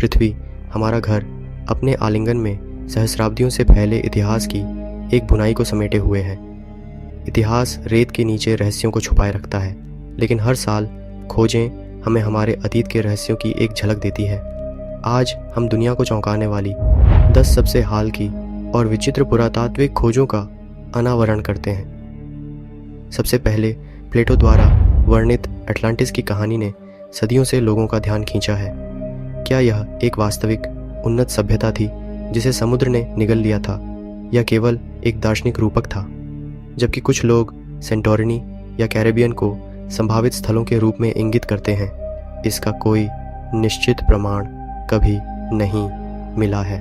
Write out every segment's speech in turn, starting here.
पृथ्वी, हमारा घर, अपने आलिंगन में सहस्राब्दियों से फैले इतिहास की एक बुनाई को समेटे हुए है। इतिहास रेत के नीचे रहस्यों को छुपाए रखता है, लेकिन हर साल खोजें हमें हमारे अतीत के रहस्यों की एक झलक देती है। आज हम दुनिया को चौंकाने वाली 10 सबसे हाल की और विचित्र पुरातात्विक खोजों का अनावरण करते हैं। सबसे पहले प्लेटो द्वारा वर्णित अटलांटिस की कहानी ने सदियों से लोगों का ध्यान खींचा है। क्या यह एक वास्तविक उन्नत सभ्यता थी जिसे समुद्र ने निगल लिया था, या केवल एक दार्शनिक रूपक था? जबकि कुछ लोग सेंटोरिनी या कैरेबियन को संभावित स्थलों के रूप में इंगित करते हैं, इसका कोई निश्चित प्रमाण कभी नहीं मिला है।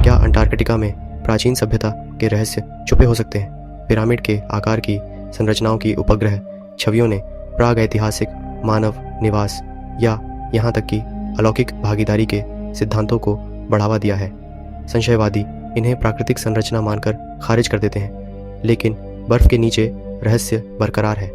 क्या अंटार्कटिका में प्राचीन सभ्यता के रहस्य छुपे हो सकते हैं? पिरामिड के आकार की संरचनाओं की उपग्रह छवियों ने प्रागैतिहासिक मानव निवास या यहाँ तक कि अलौकिक भागीदारी के सिद्धांतों को बढ़ावा दिया है। संशयवादी इन्हें प्राकृतिक संरचना मानकर खारिज कर देते हैं, लेकिन बर्फ के नीचे रहस्य बरकरार है।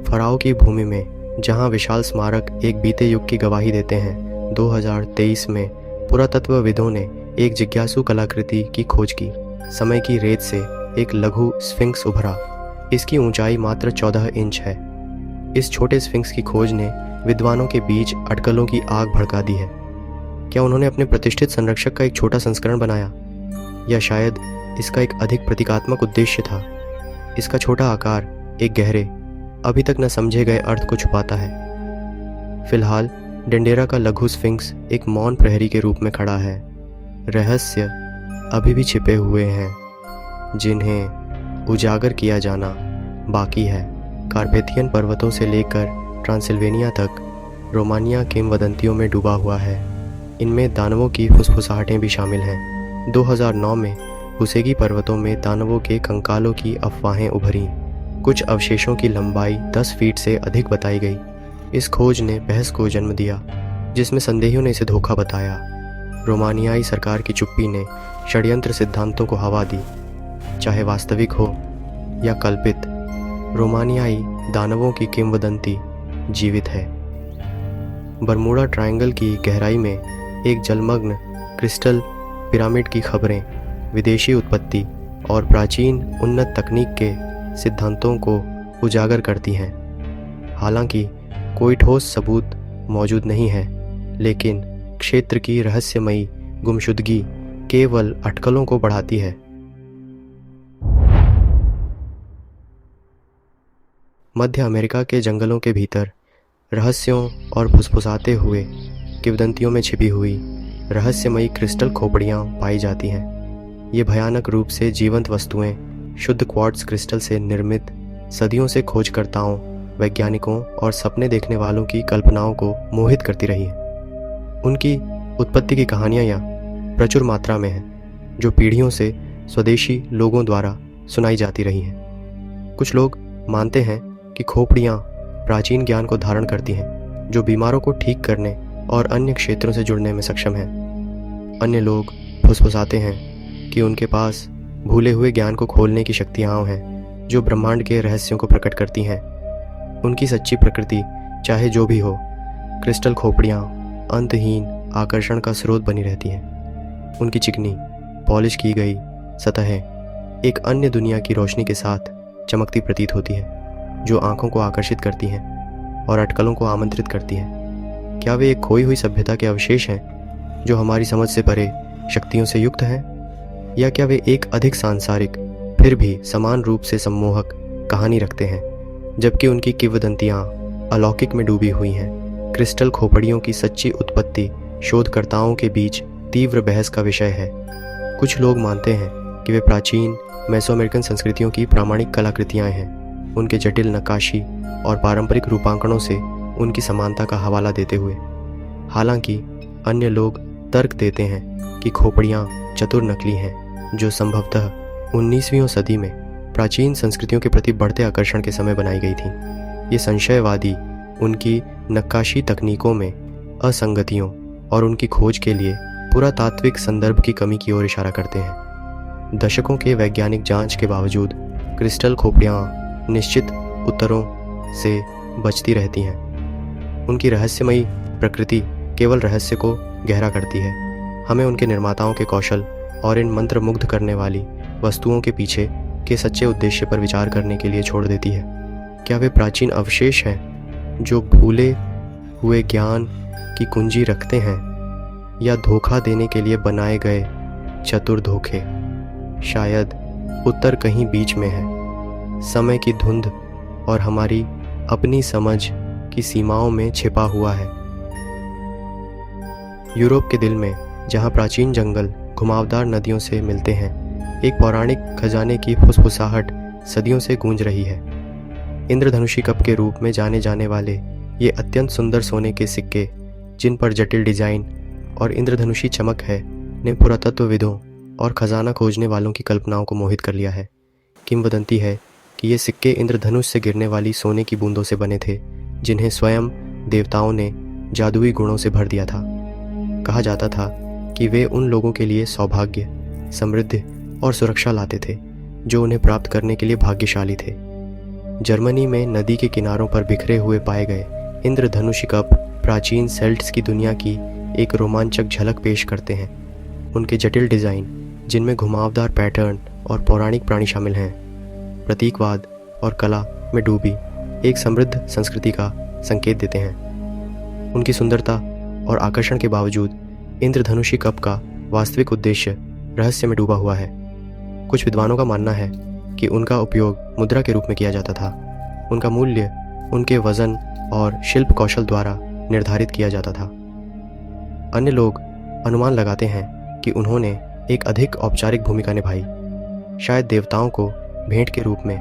फराओ की भूमि में जहां विशाल स्मारक एक बीते युग की गवाही देते हैं, 2023 में पुरातत्वविदों ने एक जिज्ञासु कलाकृति की खोज की। समय की रेत से एक लघु स्फिंक्स उभरा। इसकी ऊंचाई मात्र 14 इंच है। इस छोटे स्फिंक्स की खोज ने विद्वानों के बीच अटकलों की आग भड़का दी है। क्या उन्होंने अपने प्रतिष्ठित संरक्षक का एक छोटा संस्करण बनाया, या शायद इसका एक अधिक प्रतीकात्मक उद्देश्य था? इसका छोटा आकार एक गहरे, अभी तक न समझे गए अर्थ को छुपाता है। फिलहाल डेंडेरा का लघु स्फिंक्स एक मौन प्रहरी के रूप में खड़ा है। रहस्य अभी भी छिपे हुए हैं, जिन्हें उजागर किया जाना बाकी है। कार्पेथियन पर्वतों से लेकर ट्रांसिल्वेनिया तक रोमानिया किंवदंतियों में डूबा हुआ है। इनमें दानवों की फुसफुसाहटें भी शामिल हैं। 2009 में हुसेगी पर्वतों में दानवों के कंकालों की अफवाहें उभरी। कुछ अवशेषों की लंबाई 10 फीट से अधिक बताई गई। इस खोज ने बहस को जन्म दिया, जिसमें संदेहियों ने इसे धोखा बताया। रोमानियाई सरकार की चुप्पी ने षड्यंत्र सिद्धांतों को हवा दी। चाहे वास्तविक हो या कल्पित, रोमानियाई दानवों की किंवदंती जीवित है। बरमूडा ट्रायंगल की गहराई में एक जलमग्न क्रिस्टल पिरामिड की खबरें विदेशी उत्पत्ति और प्राचीन उन्नत तकनीक के सिद्धांतों को उजागर करती हैं। हालांकि कोई ठोस सबूत मौजूद नहीं है, लेकिन क्षेत्र की रहस्यमयी गुमशुदगी केवल अटकलों को बढ़ाती है। मध्य अमेरिका के जंगलों के भीतर रहस्यों और फुसफुसाते हुए किंवदंतियों में छिपी हुई रहस्यमयी क्रिस्टल खोपड़ियाँ पाई जाती हैं। ये भयानक रूप से जीवंत वस्तुएं शुद्ध क्वार्ट्ज क्रिस्टल से निर्मित सदियों से खोजकर्ताओं, वैज्ञानिकों और सपने देखने वालों की कल्पनाओं को मोहित करती रही हैं। उनकी उत्पत्ति की कहानियाँ यहाँ प्रचुर मात्रा में हैं, जो पीढ़ियों से स्वदेशी लोगों द्वारा सुनाई जाती रही हैं। कुछ लोग मानते हैं कि खोपड़ियाँ प्राचीन ज्ञान को धारण करती हैं, जो बीमारों को ठीक करने और अन्य क्षेत्रों से जुड़ने में सक्षम हैं। अन्य लोग फुसफुसाते हैं कि उनके पास भूले हुए ज्ञान को खोलने की शक्तियाँ हैं, जो ब्रह्मांड के रहस्यों को प्रकट करती हैं। उनकी सच्ची प्रकृति चाहे जो भी हो, क्रिस्टल खोपड़ियाँ अंतहीन आकर्षण का स्रोत बनी रहती हैं। उनकी चिकनी, पॉलिश की गई सतहें एक अन्य दुनिया की रोशनी के साथ चमकती प्रतीत होती है, जो आंखों को आकर्षित करती हैं और अटकलों को आमंत्रित करती हैं। क्या वे एक खोई हुई सभ्यता के अवशेष हैं, जो हमारी समझ से परे शक्तियों से युक्त हैं, या क्या वे एक अधिक सांसारिक फिर भी समान रूप से सम्मोहक कहानी रखते हैं, जबकि उनकी किंवदंतियाँ अलौकिक में डूबी हुई हैं? क्रिस्टल खोपड़ियों की सच्ची उत्पत्ति शोधकर्ताओं के बीच तीव्र बहस का विषय है। कुछ लोग मानते हैं कि वे प्राचीन मेसो अमेरिकन संस्कृतियों की प्रामाणिक कलाकृतियाँ हैं, उनके जटिल नक्काशी और पारंपरिक रूपांकनों से उनकी समानता का हवाला देते हुए। हालांकि अन्य लोग तर्क देते हैं कि खोपड़ियाँ चतुर नकली हैं, जो संभवतः 19वीं सदी में प्राचीन संस्कृतियों के प्रति बढ़ते आकर्षण के समय बनाई गई थीं। ये संशयवादी उनकी नक्काशी तकनीकों में असंगतियों और उनकी खोज के लिए पुरातात्विक संदर्भ की कमी की ओर इशारा करते हैं। दशकों के वैज्ञानिक जांच के बावजूद क्रिस्टल खोपड़ियाँ निश्चित उत्तरों से बचती रहती हैं। उनकी रहस्यमयी प्रकृति केवल रहस्य को गहरा करती है। हमें उनके निर्माताओं के कौशल और इन मंत्रमुग्ध करने वाली वस्तुओं के पीछे के सच्चे उद्देश्य पर विचार करने के लिए छोड़ देती है। क्या वे प्राचीन अवशेष हैं जो भूले हुए ज्ञान की कुंजी रखते हैं, या धोखा देने के लिए बनाए गए चतुर धोखे? शायद उत्तर कहीं बीच में है, समय की धुंध और हमारी अपनी समझ की सीमाओं में छिपा हुआ है। यूरोप के दिल में, जहाँ प्राचीन जंगल घुमावदार नदियों से मिलते हैं, एक पौराणिक खजाने की फुसफुसाहट सदियों से गूंज रही है। इंद्रधनुषी कप के रूप में जाने जाने वाले ये अत्यंत सुंदर सोने के सिक्के, जिन पर जटिल डिजाइन और इंद्रधनुषी चमक है, ने पुरातत्वविदों और खजाना खोजने वालों की कल्पनाओं को मोहित कर लिया है। किंवदंती है कि ये सिक्के इंद्रधनुष से गिरने वाली सोने की बूंदों से बने थे, जिन्हें स्वयं देवताओं ने जादुई गुणों से भर दिया था। कहा जाता था कि वे उन लोगों के लिए सौभाग्य, समृद्धि और सुरक्षा लाते थे जो उन्हें प्राप्त करने के लिए भाग्यशाली थे। जर्मनी में नदी के किनारों पर बिखरे हुए पाए गए इंद्रधनुषी कप प्राचीन सेल्ट्स की दुनिया की एक रोमांचक झलक पेश करते हैं। उनके जटिल डिज़ाइन, जिनमें घुमावदार पैटर्न और पौराणिक प्राणी शामिल हैं, प्रतीकवाद और कला में डूबी एक समृद्ध संस्कृति का संकेत देते हैं। उनकी सुंदरता और आकर्षण के बावजूद इंद्रधनुषी कप का वास्तविक उद्देश्य रहस्य में डूबा हुआ है। कुछ विद्वानों का मानना है कि उनका उपयोग मुद्रा के रूप में किया जाता था। उनका मूल्य उनके वजन और शिल्प कौशल द्वारा निर्धारित किया जाता था। अन्य लोग अनुमान लगाते हैं कि उन्होंने एक अधिक औपचारिक भूमिका निभाई, शायद देवताओं को भेंट के रूप में,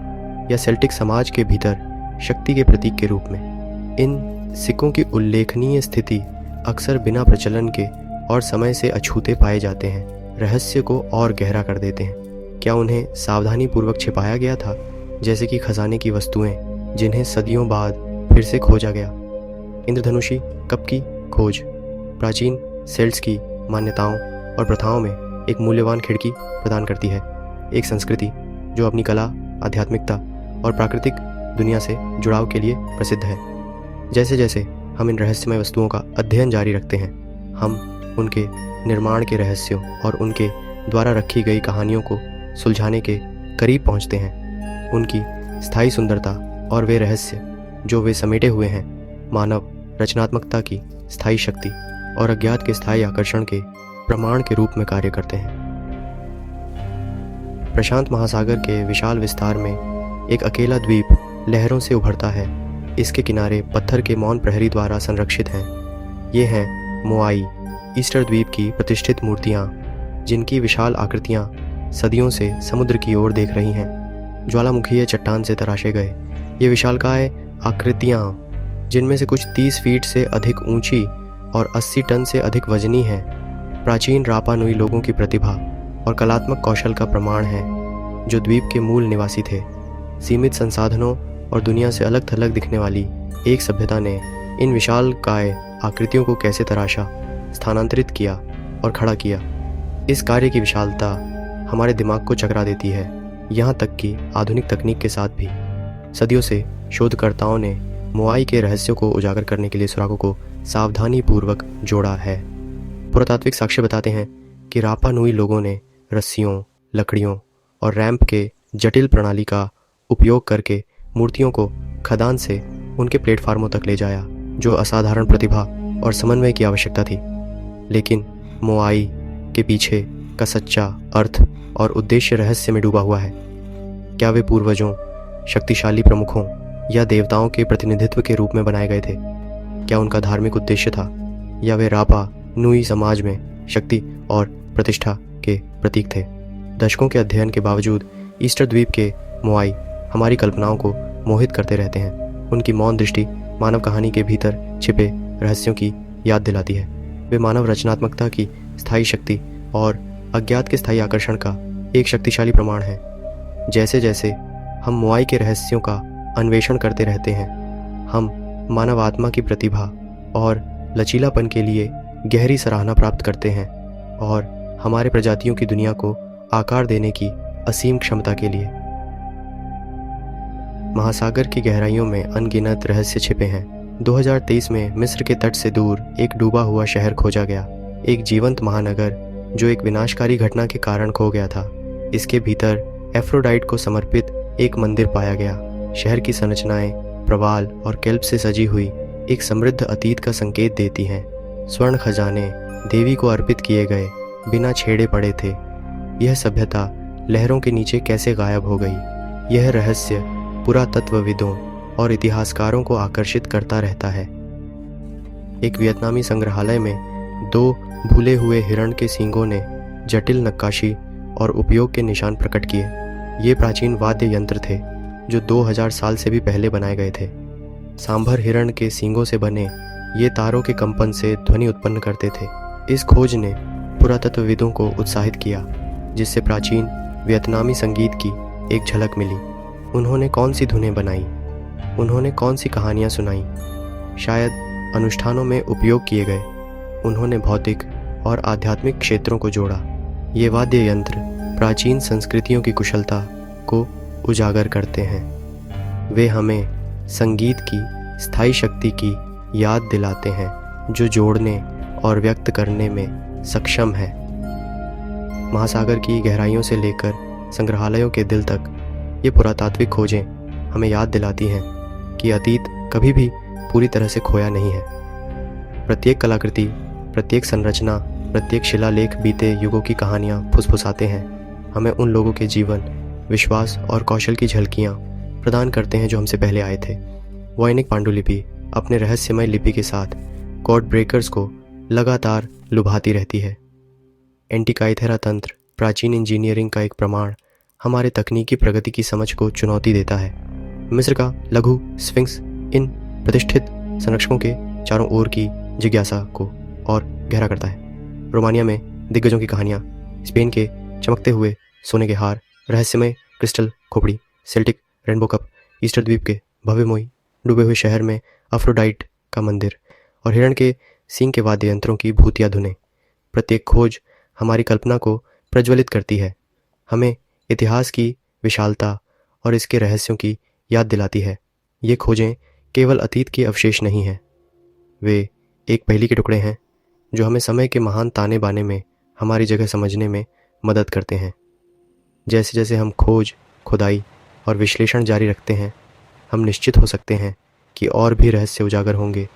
या सेल्टिक समाज के भीतर शक्ति के प्रतीक के रूप में। इन सिक्कों की उल्लेखनीय स्थिति अक्सर बिना प्रचलन के और समय से अछूते पाए जाते हैं, रहस्य को और गहरा कर देते हैं। क्या उन्हें सावधानीपूर्वक छिपाया गया था, जैसे कि खजाने की वस्तुएं जिन्हें सदियों बाद फिर से खोजा गया? इंद्रधनुषी कप की खोज प्राचीन सेल्ट्स की मान्यताओं और प्रथाओं में एक मूल्यवान खिड़की प्रदान करती है। एक संस्कृति जो अपनी कला, आध्यात्मिकता और प्राकृतिक दुनिया से जुड़ाव के लिए प्रसिद्ध है। जैसे जैसे हम इन रहस्यमय वस्तुओं का अध्ययन जारी रखते हैं, हम उनके निर्माण के रहस्यों और उनके द्वारा रखी गई कहानियों को सुलझाने के करीब पहुंचते हैं। उनकी स्थायी सुंदरता और वे रहस्य जो वे समेटे हुए हैं, मानव रचनात्मकता की स्थायी शक्ति और अज्ञात के स्थायी आकर्षण के प्रमाण के रूप में कार्य करते हैं। प्रशांत महासागर के विशाल विस्तार में एक अकेला द्वीप लहरों से उभरता है। इसके किनारे पत्थर के मौन प्रहरी द्वारा संरक्षित हैं। ये हैं मोआई, ईस्टर द्वीप की प्रतिष्ठित मूर्तियाँ, जिनकी विशाल आकृतियाँ सदियों से समुद्र की ओर देख रही हैं। ज्वालामुखीय चट्टान से तराशे गए ये विशालकाय आकृतियाँ, जिनमें से कुछ 30 फीट से अधिक ऊंची और 80 टन से अधिक वजनी हैं, प्राचीन रापा नुई लोगों की प्रतिभा और कलात्मक कौशल का प्रमाण है, जो द्वीप के मूल निवासी थे। सीमित संसाधनों और दुनिया से अलग थलग दिखने वाली एक सभ्यता ने इन विशालकाय आकृतियों को कैसे तराशा, स्थानांतरित किया और खड़ा किया। इस कार्य की विशालता हमारे दिमाग को चकरा देती है, यहाँ तक कि आधुनिक तकनीक के साथ भी। सदियों से शोधकर्ताओं ने मोआई के रहस्यों को उजागर करने के लिए सुरागों को सावधानीपूर्वक जोड़ा है। पुरातात्विक साक्ष्य बताते हैं कि रापा नुई लोगों ने रस्सियों, लकड़ियों और रैंप के जटिल प्रणाली का उपयोग करके मूर्तियों को खदान से उनके प्लेटफार्मों तक ले जाया, जो असाधारण प्रतिभा और समन्वय की आवश्यकता थी। लेकिन मोआई के पीछे का सच्चा अर्थ और उद्देश्य रहस्य में डूबा हुआ है। क्या वे पूर्वजों, शक्तिशाली प्रमुखों या देवताओं के प्रतिनिधित्व के रूप में बनाए गए थे? क्या उनका धार्मिक उद्देश्य था, या वे रापा नुई समाज में शक्ति और प्रतिष्ठा के प्रतीक थे? दशकों के अध्ययन के बावजूद ईस्टर द्वीप के मोआई हमारी कल्पनाओं को मोहित करते रहते हैं। उनकी मौन दृष्टि मानव कहानी के भीतर छिपे रहस्यों की याद दिलाती है। वे मानव रचनात्मकता की स्थायी शक्ति और अज्ञात के स्थायी आकर्षण का एक शक्तिशाली प्रमाण है। जैसे जैसे हम मोआई के रहस्यों का अन्वेषण करते रहते हैं, हम मानव आत्मा की प्रतिभा और लचीलापन के लिए गहरी सराहना प्राप्त करते हैं, और हमारे प्रजातियों की दुनिया को आकार देने की असीम क्षमता के लिए। महासागर की गहराइयों में अनगिनत रहस्य छिपे हैं, 2023 में मिस्र के तट से दूर एक डूबा हुआ शहर खोजा गया, एक जीवंत महानगर जो एक विनाशकारी घटना के कारण खो गया था। इसके भीतर एफ्रोडाइट को समर्पित एक मंदिर पाया गया। शहर की संरचनाएं प्रवाल और केल्प से सजी हुई एक समृद्ध अतीत का संकेत देती हैं। स्वर्ण खजाने देवी को अर्पित किए गए बिना छेड़े पड़े थे। यह सभ्यता लहरों के नीचे कैसे गायब हो गई, यह रहस्य पुरातत्वविदों और इतिहासकारों को आकर्षित करता रहता है। एक वियतनामी संग्रहालय में 2 भूले हुए हिरण के सींगों ने जटिल नक्काशी और उपयोग के निशान प्रकट किए। ये प्राचीन वाद्य यंत्र थे जो 2000 साल से भी पहले बनाए गए थे। सांभर हिरण के सींगों से बने ये तारों के कंपन से ध्वनि उत्पन्न करते थे। इस खोज ने पुरातत्वविदों को उत्साहित किया, जिससे प्राचीन वियतनामी संगीत की एक झलक मिली। उन्होंने कौन सी धुनें बनाई, उन्होंने कौन सी कहानियाँ सुनाई, शायद अनुष्ठानों में उपयोग किए गए। उन्होंने भौतिक और आध्यात्मिक क्षेत्रों को जोड़ा। ये वाद्य यंत्र प्राचीन संस्कृतियों की कुशलता को उजागर करते हैं। वे हमें संगीत की स्थायी शक्ति की याद दिलाते हैं, जो जोड़ने और व्यक्त करने में सक्षम है। महासागर की गहराइयों से लेकर संग्रहालयों के दिल तक ये पुरातात्विक खोजें हमें याद दिलाती हैं कि अतीत कभी भी पूरी तरह से खोया नहीं है। प्रत्येक कलाकृति, प्रत्येक संरचना, प्रत्येक शिलालेख बीते युगों की कहानियाँ फुसफुसाते हैं। हमें उन लोगों के जीवन, विश्वास और कौशल की झलकियाँ प्रदान करते हैं जो हमसे पहले आए थे। वॉयनिक पांडुलिपि अपने रहस्यमय लिपि के साथ कोड ब्रेकर्स को लगातार लुभाती रहती है। एंटिकाइथेरा तंत्र प्राचीन इंजीनियरिंग का एक प्रमाण हमारे तकनीकी प्रगति की समझ को चुनौती देता है। मिस्र का लघु स्फिंक्स इन प्रतिष्ठित संरक्षकों के चारों ओर की जिज्ञासा को और गहरा करता है। रोमानिया में दिग्गजों की कहानियाँ, स्पेन के चमकते हुए सोने के हार, रहस्यमय क्रिस्टल खोपड़ी, सेल्टिक रेनबो कप, ईस्टर द्वीप के भव्यमोही डूबे हुए शहर में अफ्रोडाइट का मंदिर और हिरण के सींग के वाद्य यंत्रों की भूतिया धुनें। प्रत्येक खोज हमारी कल्पना को प्रज्वलित करती है, हमें इतिहास की विशालता और इसके रहस्यों की याद दिलाती है। ये खोजें केवल अतीत के अवशेष नहीं हैं, वे एक पहेली के टुकड़े हैं जो हमें समय के महान ताने बाने में हमारी जगह समझने में मदद करते हैं। जैसे जैसे हम खोज, खुदाई और विश्लेषण जारी रखते हैं, हम निश्चित हो सकते हैं कि और भी रहस्य उजागर होंगे,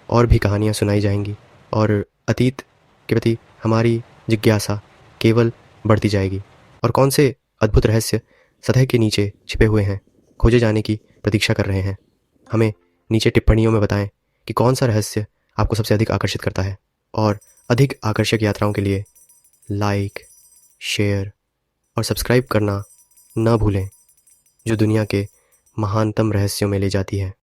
और भी कहानियाँ सुनाई जाएंगी और अतीत के प्रति हमारी जिज्ञासा केवल बढ़ती जाएगी। और कौन से अद्भुत रहस्य सतह के नीचे छिपे हुए हैं, खोजे जाने की प्रतीक्षा कर रहे हैं। हमें नीचे टिप्पणियों में बताएं कि कौन सा रहस्य आपको सबसे अधिक आकर्षित करता है। और अधिक आकर्षक यात्राओं के लिए लाइक, शेयर और सब्सक्राइब करना न भूलें, जो दुनिया के महानतम रहस्यों में ले जाती है।